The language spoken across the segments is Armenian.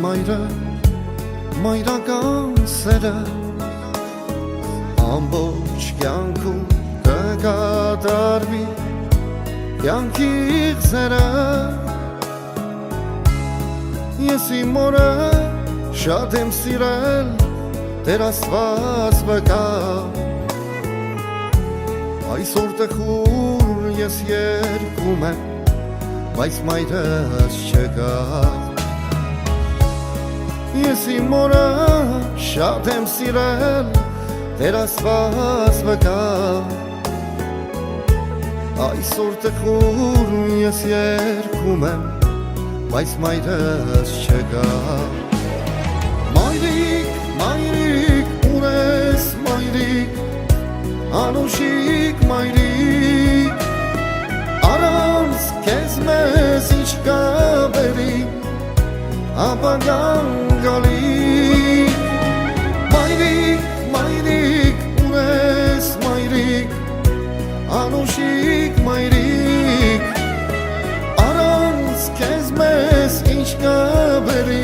մայրը, մայրական սերը ամբողջ կյանքում կկատարվի կյանքի իղձերը ես իմ մորը շատ եմ սիրել Տեր Աստված վկա այսօր տխուր ես երգում եմ բայց մայրս չկա Ես իմ մորը շատ եմ սիրել Տեր Աստված վկա Այսօր տխուր ես երգում եմ բայց մայրս չկա Մայրիկ, մայրիկ, ուր ես մայրիկ Անուշիկ մայրիկ Առանց քեզ մեզ ինչ կա բերի ապագան գալի Մայրիկ, մայրիկ, ուր ես մայրիկ Անուշիկ մայրիկ Առանց քեզ մեզ ինչ կա բերի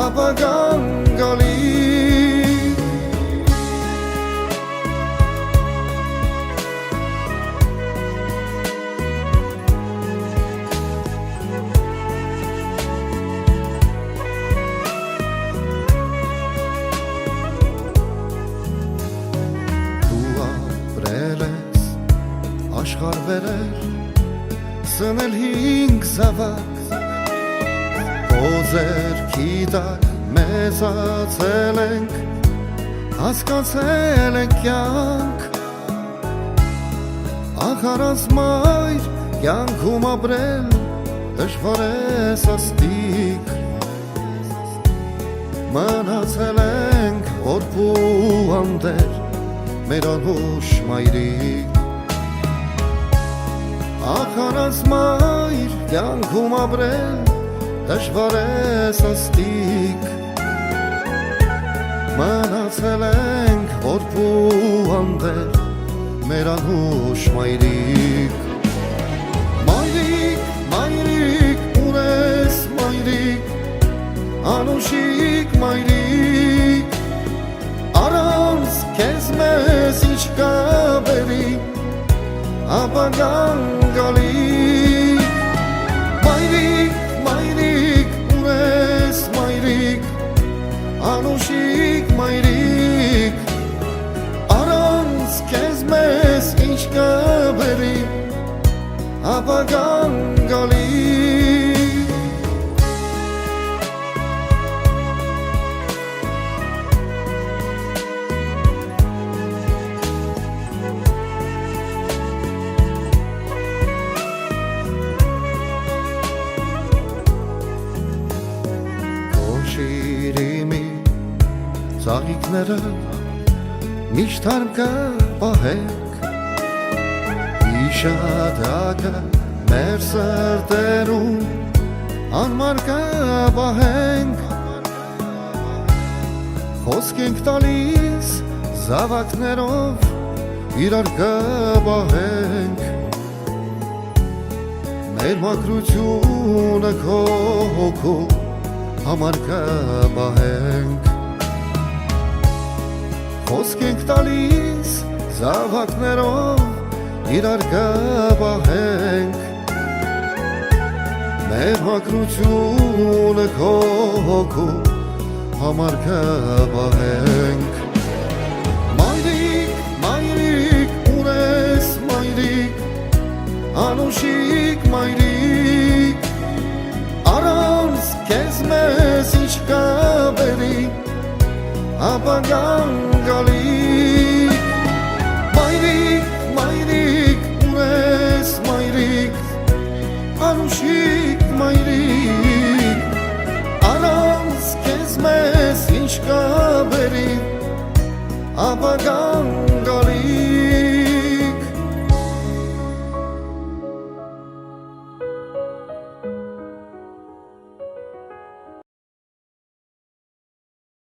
ապագան գալի Աշխարհ վերել, սնել հինգ զավակ Ոզեր կիտակ մեծացել ենք, հասկացել ենք կյանք Ախարած մայր կյանքում ապրել, դժվար է սաստիկ Մնացել ենք որբու անտեր, մեր անուշ մայրիկ Ախարած մայր կյանքում ապրել դժվար է սաստիկ Մնացել ենք որբու անտեր մեր անուշ մայրիկ Մայրիկ, մայրիկ, ուր ես մայրիկ Անուշիկ մայրիկ Առանց քեզ մեզ ինչ կա բերի ապագան գալի Մայրիկ, մայրիկ, ուր ես մայրիկ Անուշիկ մայրիկ Առանց քեզ մեզ ինչ կա բերի ապագան գալի Շիրիմի ծաղիկները միշտ հարկա պահենք Իշադակը մեր սրտերում անմարկա պահենք Խոսք ենք տալիս զավակներով իրար կպահենք Մեր մաքրությունը քո հոգով համար կպահենք Խոսք ենք տալիս զավակներով իրար կպահենք Մեր մաքրությունը քո հոգով համար կպահենք Մայրիկ, մայրիկ, ուր ես մայրիկ Անուշիկ մայրիկ Առանց քեզ մեզ ինչ կա բերի ապագան գալի Մայրիկ, մայրիկ, ուր ես մայրիկ Անուշիկ մայրիկ Առանց քեզ մեզ ինչ կա բերի ապագան գալի